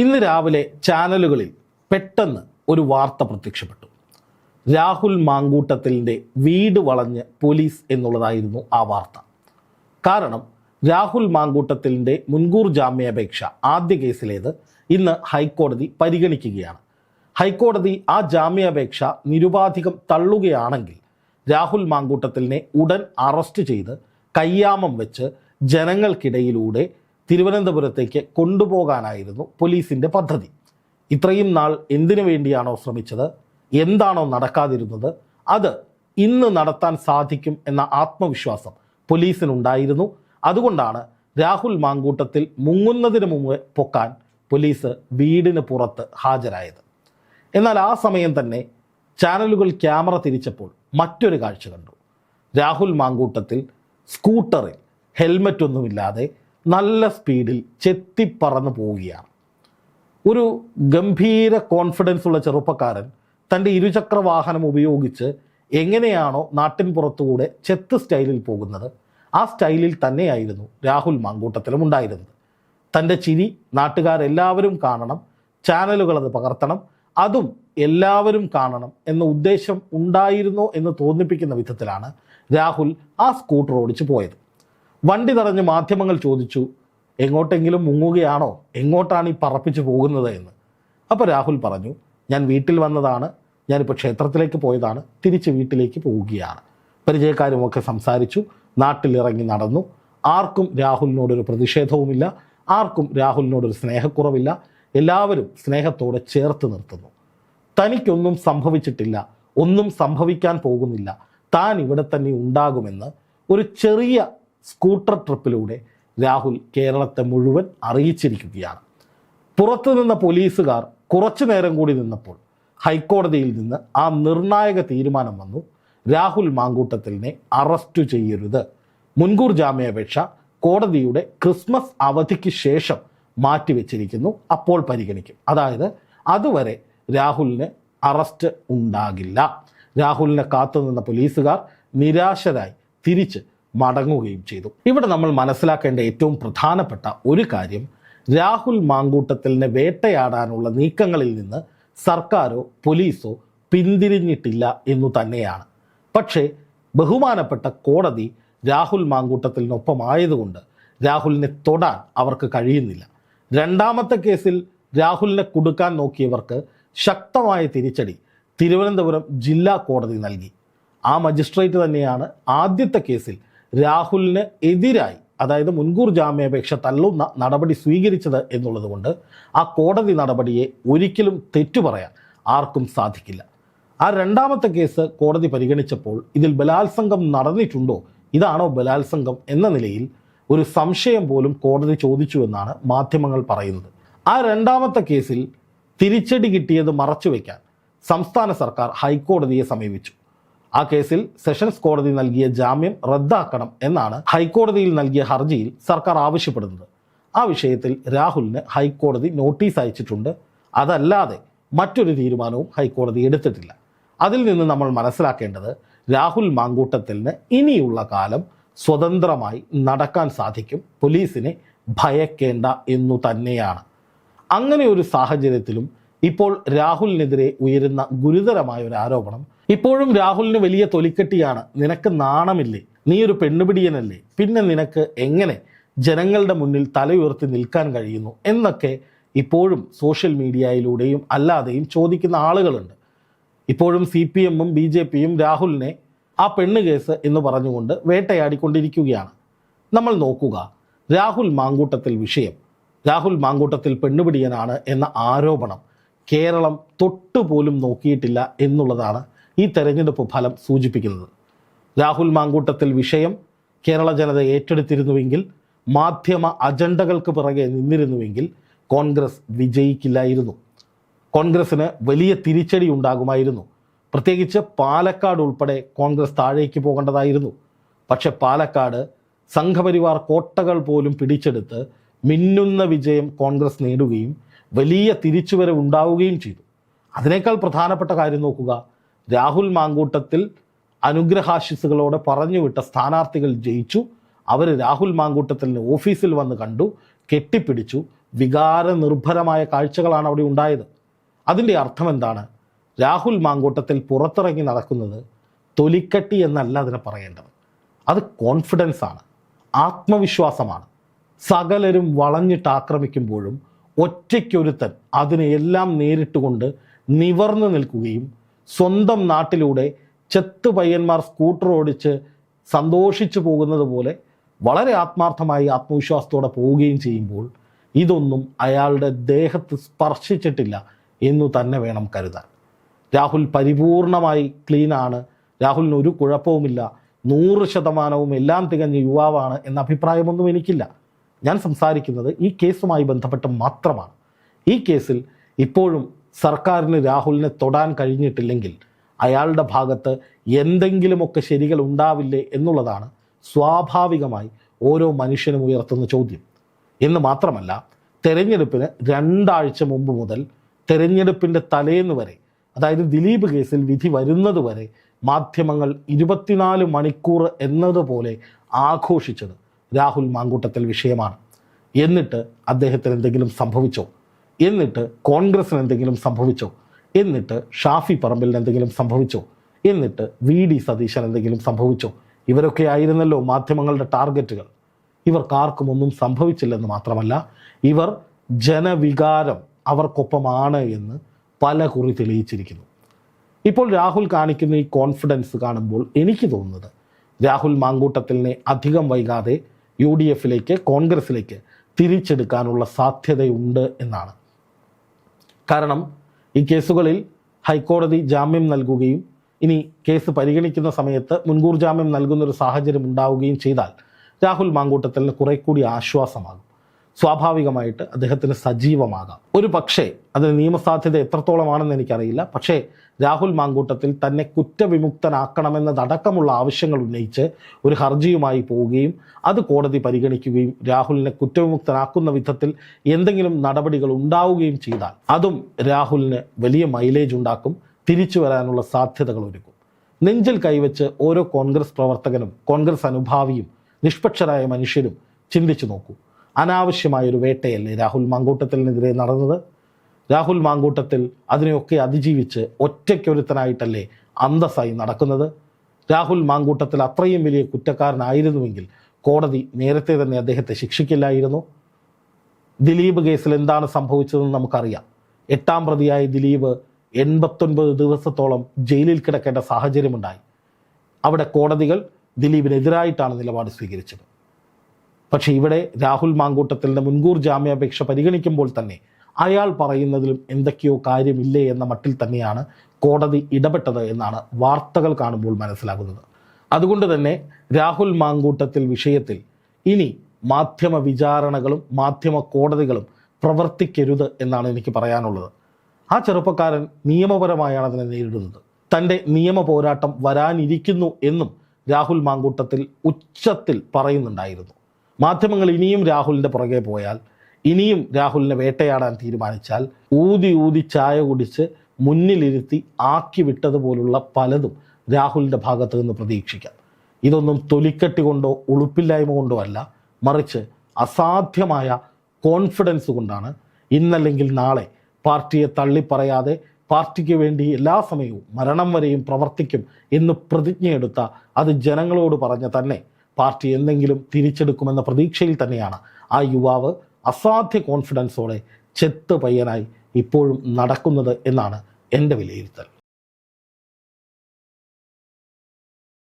ഇന്ന് രാവിലെ ചാനലുകളിൽ പെട്ടെന്ന് ഒരു വാർത്ത പ്രത്യക്ഷപ്പെട്ടു. രാഹുൽ മാങ്കൂട്ടത്തിലിൻ്റെ വീട് വളഞ്ഞ് പോലീസ് എന്നുള്ളതായിരുന്നു ആ വാർത്ത. കാരണം രാഹുൽ മാങ്കൂട്ടത്തിലിൻ്റെ മുൻകൂർ ജാമ്യാപേക്ഷ ആദ്യ കേസിലേത് ഇന്ന് ഹൈക്കോടതി പരിഗണിക്കുകയാണ്. ഹൈക്കോടതി ആ ജാമ്യാപേക്ഷ നിരുപാധികം തള്ളുകയാണെങ്കിൽ രാഹുൽ മാങ്കൂട്ടത്തിലിനെ ഉടൻ അറസ്റ്റ് ചെയ്ത് കയ്യാമം വെച്ച് ജനങ്ങൾക്കിടയിലൂടെ തിരുവനന്തപുരത്തേക്ക് കൊണ്ടുപോകാനായിരുന്നു പോലീസിൻ്റെ പദ്ധതി. ഇത്രയും നാൾ എന്തിനു വേണ്ടിയാണോ ശ്രമിച്ചത്, എന്താണോ നടക്കാതിരുന്നത്, അത് ഇന്ന് നടത്താൻ സാധിക്കും എന്ന ആത്മവിശ്വാസം പോലീസിനുണ്ടായിരുന്നു. അതുകൊണ്ടാണ് രാഹുൽ മാങ്കൂട്ടത്തിൽ മുങ്ങുന്നതിന് മുമ്പ് പൊക്കാൻ പോലീസ് വീടിന് പുറത്ത് ഹാജരായത്. എന്നാൽ ആ സമയം തന്നെ ചാനലുകൾ ക്യാമറ തിരിച്ചപ്പോൾ മറ്റൊരു കാഴ്ച കണ്ടു. രാഹുൽ മാങ്കൂട്ടത്തിൽ സ്കൂട്ടറിൽ ഹെൽമറ്റ് ഒന്നുമില്ലാതെ നല്ല സ്പീഡിൽ ചെത്തിപ്പറന്ന് പോവുകയാണ്. ഒരു ഗംഭീര കോൺഫിഡൻസ് ഉള്ള ചെറുപ്പക്കാരൻ തൻ്റെ ഇരുചക്ര വാഹനം ഉപയോഗിച്ച് എങ്ങനെയാണോ നാട്ടിൻ പുറത്തുകൂടെ ചെത്ത് സ്റ്റൈലിൽ പോകുന്നത്, ആ സ്റ്റൈലിൽ തന്നെയായിരുന്നു രാഹുൽ മാങ്കൂട്ടത്തിലും ഉണ്ടായിരുന്നത്. തൻ്റെ ചിരി നാട്ടുകാരെല്ലാവരും കാണണം, ചാനലുകൾ അത് പകർത്തണം, അതും എല്ലാവരും കാണണം എന്ന ഉദ്ദേശം ഉണ്ടായിരുന്നോ എന്ന് തോന്നിപ്പിക്കുന്ന വിധത്തിലാണ് രാഹുൽ ആ സ്കൂട്ടർ ഓടിച്ചു പോയത്. വണ്ടി തടഞ്ഞ് മാധ്യമങ്ങൾ ചോദിച്ചു, എങ്ങോട്ടെങ്കിലും മുങ്ങുകയാണോ, എങ്ങോട്ടാണ് ഈ പറപ്പിച്ച് പോകുന്നത് എന്ന്. അപ്പോൾ രാഹുൽ പറഞ്ഞു, ഞാൻ വീട്ടിൽ വന്നതാണ്, ഞാനിപ്പോൾ ക്ഷേത്രത്തിലേക്ക് പോയതാണ്, തിരിച്ച് വീട്ടിലേക്ക് പോവുകയാണ്. പരിചയക്കാരുമൊക്കെ സംസാരിച്ചു, നാട്ടിലിറങ്ങി നടന്നു. ആർക്കും രാഹുലിനോടൊരു പ്രതിഷേധവുമില്ല, ആർക്കും രാഹുലിനോടൊരു സ്നേഹക്കുറവില്ല. എല്ലാവരും സ്നേഹത്തോടെ ചേർത്ത് നിർത്തുന്നു. തനിക്കൊന്നും സംഭവിച്ചിട്ടില്ല, ഒന്നും സംഭവിക്കാൻ പോകുന്നില്ല, താൻ ഇവിടെ തന്നെ ഉണ്ടാകുമെന്ന് ഒരു ചെറിയ സ്കൂട്ടർ ട്രിപ്പിലൂടെ രാഹുൽ കേരളത്തെ മുഴുവൻ അറിയിച്ചിരിക്കുകയാണ്. പുറത്തു നിന്ന പോലീസുകാർ കുറച്ചു നേരം കൂടി നിന്നപ്പോൾ ഹൈക്കോടതിയിൽ നിന്ന് ആ നിർണായക തീരുമാനം വന്നു. രാഹുൽ മാങ്കൂട്ടത്തിലിനെ അറസ്റ്റ് ചെയ്യരുത്, മുൻകൂർ ജാമ്യാപേക്ഷ കോടതിയുടെ ക്രിസ്മസ് അവധിക്ക് ശേഷം മാറ്റിവെച്ചിരിക്കുന്നു, അപ്പോൾ പരിഗണിക്കും. അതായത് അതുവരെ രാഹുലിന് അറസ്റ്റ് ഉണ്ടാകില്ല. രാഹുലിനെ കാത്തുനിന്ന പോലീസുകാർ നിരാശരായി തിരിച്ച് മടങ്ങുകയും ചെയ്തു. ഇവിടെ നമ്മൾ മനസ്സിലാക്കേണ്ട ഏറ്റവും പ്രധാനപ്പെട്ട ഒരു കാര്യം, രാഹുൽ മാങ്കൂട്ടത്തിലിനെ വേട്ടയാടാനുള്ള നീക്കങ്ങളിൽ നിന്ന് സർക്കാരോ പോലീസോ പിന്തിരിഞ്ഞിട്ടില്ല എന്നു തന്നെയാണ്. പക്ഷേ ബഹുമാനപ്പെട്ട കോടതി രാഹുൽ മാങ്കൂട്ടത്തിലിനൊപ്പമായതുകൊണ്ട് രാഹുലിനെ തൊടാൻ അവർക്ക് കഴിയുന്നില്ല. രണ്ടാമത്തെ കേസിൽ രാഹുലിനെ കുടുക്കാൻ നോക്കിയവർക്ക് ശക്തമായ തിരിച്ചടി തിരുവനന്തപുരം ജില്ലാ കോടതി നൽകി. ആ മജിസ്ട്രേറ്റ് തന്നെയാണ് ആദ്യത്തെ കേസിൽ രാഹുലിന് എതിരായി, അതായത് മുൻകൂർ ജാമ്യാപേക്ഷ തള്ളുന്ന നടപടി സ്വീകരിച്ചത് എന്നുള്ളത് കൊണ്ട് ആ കോടതി നടപടിയെ ഒരിക്കലും തെറ്റുപറയാൻ ആർക്കും സാധിക്കില്ല. ആ രണ്ടാമത്തെ കേസ് കോടതി പരിഗണിച്ചപ്പോൾ ഇതിൽ ബലാത്സംഗം നടന്നിട്ടുണ്ടോ, ഇതാണോ ബലാത്സംഗം എന്ന നിലയിൽ ഒരു സംശയം പോലും കോടതി ചോദിച്ചു എന്നാണ് മാധ്യമങ്ങൾ പറയുന്നത്. ആ രണ്ടാമത്തെ കേസിൽ തിരിച്ചടി കിട്ടിയത് മറച്ചുവെക്കാൻ സംസ്ഥാന സർക്കാർ ഹൈക്കോടതിയെ സമീപിച്ചു. ആ കേസിൽ സെഷൻസ് കോടതി നൽകിയ ജാമ്യം റദ്ദാക്കണം എന്നാണ് ഹൈക്കോടതിയിൽ നൽകിയ ഹർജിയിൽ സർക്കാർ ആവശ്യപ്പെടുന്നത്. ആ വിഷയത്തിൽ രാഹുലിന് ഹൈക്കോടതി നോട്ടീസ് അയച്ചിട്ടുണ്ട്. അതല്ലാതെ മറ്റൊരു തീരുമാനവും ഹൈക്കോടതി എടുത്തിട്ടില്ല. അതിൽ നിന്ന് നമ്മൾ മനസ്സിലാക്കേണ്ടത്, രാഹുൽ മാങ്കൂട്ടത്തിലിന് ഇനിയുള്ള കാലം സ്വതന്ത്രമായി നടക്കാൻ സാധിക്കും, പോലീസിനെ ഭയക്കേണ്ട എന്നു തന്നെയാണ്. അങ്ങനെ ഒരു സാഹചര്യത്തിലും ഇപ്പോൾ രാഹുലിനെതിരെ ഉയരുന്ന ഗുരുതരമായ ഒരു ആരോപണം, ഇപ്പോഴും രാഹുലിന് വലിയ തൊലിക്കെട്ടിയാണ്, നിനക്ക് നാണമില്ലേ, നീ ഒരു പെണ്ണുപിടിയനല്ലേ, പിന്നെ നിനക്ക് എങ്ങനെ ജനങ്ങളുടെ മുന്നിൽ തലയുയർത്തി നിൽക്കാൻ കഴിയുന്നു എന്നൊക്കെ ഇപ്പോഴും സോഷ്യൽ മീഡിയയിലൂടെയും അല്ലാതെയും ചോദിക്കുന്ന ആളുകളുണ്ട്. ഇപ്പോഴും CPM-ഉം BJP-യും രാഹുലിനെ ആ പെണ്ണ് കേസ് എന്ന് പറഞ്ഞുകൊണ്ട് വേട്ടയാടിക്കൊണ്ടിരിക്കുകയാണ്. നമ്മൾ നോക്കുക, രാഹുൽ മാങ്കൂട്ടത്തിൽ വിഷയം, രാഹുൽ മാങ്കൂട്ടത്തിൽ പെണ്ണുപിടിയനാണ് എന്ന ആരോപണം കേരളം തൊട്ടുപോലും നോക്കിയിട്ടില്ല എന്നുള്ളതാണ് ഈ തെരഞ്ഞെടുപ്പ് ഫലം സൂചിപ്പിക്കുന്നത്. രാഹുൽ മാങ്കൂട്ടത്തിൽ വിഷയം കേരള ജനത ഏറ്റെടുത്തിരുന്നുവെങ്കിൽ, മാധ്യമ അജണ്ടകൾക്ക് പിറകെ നിന്നിരുന്നുവെങ്കിൽ കോൺഗ്രസ് വിജയിക്കില്ലായിരുന്നു. കോൺഗ്രസ്സിന് വലിയ തിരിച്ചടി ഉണ്ടാകുമായിരുന്നു. പ്രത്യേകിച്ച് പാലക്കാട് ഉൾപ്പെടെ കോൺഗ്രസ് താഴേക്ക് പോകേണ്ടതായിരുന്നു. പക്ഷെ പാലക്കാട് സംഘപരിവാർ കോട്ടകൾ പോലും പിടിച്ചെടുത്ത് മിന്നുന്ന വിജയം കോൺഗ്രസ് നേടുകയും വലിയ തിരിച്ചുവരവ് ഉണ്ടാവുകയും ചെയ്തു. അതിനേക്കാൾ പ്രധാനപ്പെട്ട കാര്യം നോക്കുക, രാഹുൽ മാങ്കൂട്ടത്തിൽ അനുഗ്രഹാശിസുകളോടെ പറഞ്ഞുവിട്ട സ്ഥാനാർത്ഥികൾ ജയിച്ചു. അവർ രാഹുൽ മാങ്കൂട്ടത്തിലിന് ഓഫീസിൽ വന്ന് കണ്ടു, കെട്ടിപ്പിടിച്ചു, വികാരനിർഭരമായ കാഴ്ചകളാണ് അവിടെ ഉണ്ടായത്. അതിൻ്റെ അർത്ഥം എന്താണ്? രാഹുൽ മാങ്കൂട്ടത്തിൽ പുറത്തിറങ്ങി നടക്കുന്നത് തൊലിക്കട്ടി എന്നല്ല അതിനെ പറയേണ്ടത്. അത് കോൺഫിഡൻസ് ആണ്, ആത്മവിശ്വാസമാണ്. സകലരും വളഞ്ഞിട്ട് ആക്രമിക്കുമ്പോഴും ഒറ്റയ്ക്കൊരുത്തൻ അതിനെയെല്ലാം നേരിട്ടുകൊണ്ട് നിവർന്നു നിൽക്കുകയും സ്വന്തം നാട്ടിലൂടെ ചെത്ത് പയ്യന്മാർ സ്കൂട്ടർ ഓടിച്ച് സന്തോഷിച്ചു പോകുന്നത് പോലെ വളരെ ആത്മാർത്ഥമായി ആത്മവിശ്വാസത്തോടെ പോവുകയും ചെയ്യുമ്പോൾ ഇതൊന്നും അയാളുടെ ദേഹത്ത് സ്പർശിച്ചിട്ടില്ല എന്നു തന്നെ വേണം കരുതാൻ. രാഹുൽ പരിപൂർണമായി ക്ലീനാണ്, രാഹുലിന് ഒരു കുഴപ്പവുമില്ല, 100% എല്ലാം തികഞ്ഞ യുവാവാണ് എന്ന അഭിപ്രായമൊന്നും എനിക്കില്ല. ഞാൻ സംസാരിക്കുന്നത് ഈ കേസുമായി ബന്ധപ്പെട്ട് മാത്രമാണ്. ഈ കേസിൽ ഇപ്പോഴും സർക്കാരിന് രാഹുലിനെ തൊടാൻ കഴിഞ്ഞിട്ടില്ലെങ്കിൽ അയാളുടെ ഭാഗത്ത് എന്തെങ്കിലുമൊക്കെ ശരികൾ ഉണ്ടാവില്ലേ എന്നുള്ളതാണ് സ്വാഭാവികമായി ഓരോ മനുഷ്യനും ഉയർത്തുന്ന ചോദ്യം. എന്ന് മാത്രമല്ല, തെരഞ്ഞെടുപ്പിന് 2 ആഴ്ച മുമ്പ് മുതൽ തെരഞ്ഞെടുപ്പിൻ്റെ തലേന്ന് വരെ, അതായത് ദിലീപ് കേസിൽ വിധി വരുന്നത് വരെ മാധ്യമങ്ങൾ 24 മണിക്കൂർ എന്നതുപോലെ ആഘോഷിച്ചത് രാഹുൽ മാങ്കൂട്ടത്തിൽ വിഷയമാണ്. എന്നിട്ട് അദ്ദേഹത്തിന് എന്തെങ്കിലും സംഭവിച്ചോ? എന്നിട്ട് കോൺഗ്രസിന് എന്തെങ്കിലും സംഭവിച്ചോ? എന്നിട്ട് ഷാഫി പറമ്പിലിന് എന്തെങ്കിലും സംഭവിച്ചോ? എന്നിട്ട് VD സതീശൻ എന്തെങ്കിലും സംഭവിച്ചോ? ഇവരൊക്കെ ആയിരുന്നല്ലോ മാധ്യമങ്ങളുടെ ടാർഗറ്റുകൾ. ഇവർക്കാർക്കും ഒന്നും സംഭവിച്ചില്ലെന്ന് മാത്രമല്ല, ഇവർ ജനവികാരം അവർക്കൊപ്പമാണ് എന്ന് പല കുറി തെളിയിച്ചിരിക്കുന്നു. ഇപ്പോൾ രാഹുൽ കാണിക്കുന്ന ഈ കോൺഫിഡൻസ് കാണുമ്പോൾ എനിക്ക് തോന്നുന്നത് രാഹുൽ മാങ്കൂട്ടത്തിലിനെ അധികം വൈകാതെ UDFിലേക്ക്, കോൺഗ്രസിലേക്ക് തിരിച്ചെടുക്കാനുള്ള സാധ്യതയുണ്ട് എന്നാണ്. കാരണം ഈ കേസുകളിൽ ഹൈക്കോടതി ജാമ്യം നൽകുകയും ഇനി കേസ് പരിഗണിക്കുന്ന സമയത്ത് മുൻകൂർ ജാമ്യം നൽകുന്നൊരു സാഹചര്യം ഉണ്ടാവുകയും ചെയ്താൽ രാഹുൽ മാങ്കൂട്ടത്തിന് കുറെ കൂടി ആശ്വാസമാകും. സ്വാഭാവികമായിട്ട് അദ്ദേഹത്തിന് സജീവമാകാം. ഒരു പക്ഷേ അതിന് നിയമസാധ്യത എത്രത്തോളമാണെന്ന് എനിക്കറിയില്ല. പക്ഷേ രാഹുൽ മാങ്കൂട്ടത്തിൽ തന്നെ കുറ്റവിമുക്തനാക്കണമെന്നതടക്കമുള്ള ആവശ്യങ്ങൾ ഉന്നയിച്ച് ഒരു ഹർജിയുമായി പോവുകയും അത് കോടതി പരിഗണിക്കുകയും രാഹുലിനെ കുറ്റവിമുക്തനാക്കുന്ന വിധത്തിൽ എന്തെങ്കിലും നടപടികൾ ഉണ്ടാവുകയും ചെയ്താൽ അതും രാഹുലിന് വലിയ മൈലേജ് ഉണ്ടാക്കും, തിരിച്ചു വരാനുള്ള സാധ്യതകൾ ഒരുക്കും. നെഞ്ചിൽ കൈവച്ച് ഓരോ കോൺഗ്രസ് പ്രവർത്തകനും കോൺഗ്രസ് അനുഭാവിയും നിഷ്പക്ഷരായ മനുഷ്യരും ചിന്തിച്ചു നോക്കൂ. അനാവശ്യമായൊരു വേട്ടയല്ലേ രാഹുൽ മാങ്കൂട്ടത്തിനെതിരെ നടന്നത്? രാഹുൽ മാങ്കൂട്ടത്തിൽ അതിനെയൊക്കെ അതിജീവിച്ച് ഒറ്റയ്ക്കൊരുത്തനായിട്ടല്ലേ അന്തസ്സായി നടക്കുന്നത്? രാഹുൽ മാങ്കൂട്ടത്തിൽ അത്രയും വലിയ കുറ്റക്കാരനായിരുന്നുവെങ്കിൽ കോടതി നേരത്തെ തന്നെ അദ്ദേഹത്തെ ശിക്ഷിക്കില്ലായിരുന്നു. ദിലീപ് കേസിൽ എന്താണ് സംഭവിച്ചതെന്ന് നമുക്കറിയാം. 8ാം പ്രതിയായ ദിലീപ് 89 ദിവസത്തോളം ജയിലിൽ കിടക്കേണ്ട സാഹചര്യമുണ്ടായി. അവിടെ കോടതികൾ ദിലീപിനെതിരായിട്ടാണ് നിലപാട് സ്വീകരിച്ചത്. പക്ഷേ ഇവിടെ രാഹുൽ മാങ്കൂട്ടത്തിൻ്റെ മുൻകൂർ ജാമ്യാപേക്ഷ പരിഗണിക്കുമ്പോൾ തന്നെ അയാൾ പറയുന്നതിലും എന്തൊക്കെയോ കാര്യമില്ലേ എന്ന മട്ടിൽ തന്നെയാണ് കോടതി ഇടപെട്ടത് എന്നാണ് വാർത്തകൾ കാണുമ്പോൾ മനസ്സിലാകുന്നത്. അതുകൊണ്ട് തന്നെ രാഹുൽ മാങ്കൂട്ടത്തിൽ വിഷയത്തിൽ ഇനി മാധ്യമ വിചാരണകളും മാധ്യമ കോടതികളും പ്രവർത്തിക്കരുത് എന്നാണ് എനിക്ക് പറയാനുള്ളത്. ആ ചെറുപ്പക്കാരൻ നിയമപരമായാണ് അതിനെ നേരിടുന്നത്. തൻ്റെ നിയമ പോരാട്ടം വരാനിരിക്കുന്നു എന്നും രാഹുൽ മാങ്കൂട്ടത്തിൽ ഉച്ചത്തിൽ പറയുന്നുണ്ടായിരുന്നു. മാധ്യമങ്ങൾ ഇനിയും രാഹുലിൻ്റെ പുറകെ പോയാൽ, ഇനിയും രാഹുലിനെ വേട്ടയാടാൻ തീരുമാനിച്ചാൽ ഊതി ചായ കുടിച്ച് മുന്നിലിരുത്തി ആക്കി വിട്ടതുപോലുള്ള പലതും രാഹുലിൻ്റെ ഭാഗത്ത് നിന്ന് പ്രതീക്ഷിക്കാം. ഇതൊന്നും തൊലിക്കെട്ടി കൊണ്ടോ ഉളുപ്പില്ലായ്മ കൊണ്ടോ അല്ല, മറിച്ച് അസാധ്യമായ കോൺഫിഡൻസ് കൊണ്ടാണ്. ഇന്നല്ലെങ്കിൽ നാളെ പാർട്ടിയെ തള്ളിപ്പറയാതെ പാർട്ടിക്ക് വേണ്ടി എല്ലാ സമയവും മരണം വരെയും പ്രവർത്തിക്കും എന്ന് പ്രതിജ്ഞയെടുത്ത, അത് ജനങ്ങളോട് പറഞ്ഞ തന്നെ പാർട്ടി എന്തെങ്കിലും തിരിച്ചെടുക്കുമെന്ന പ്രതീക്ഷയിൽ തന്നെയാണ് ആ യുവാവ് അസാധ്യ കോൺഫിഡൻസോടെ ചെത്ത് പയ്യനായി ഇപ്പോഴും നടക്കുന്നത് എന്നാണ് എൻ്റെ വിലയിരുത്തൽ.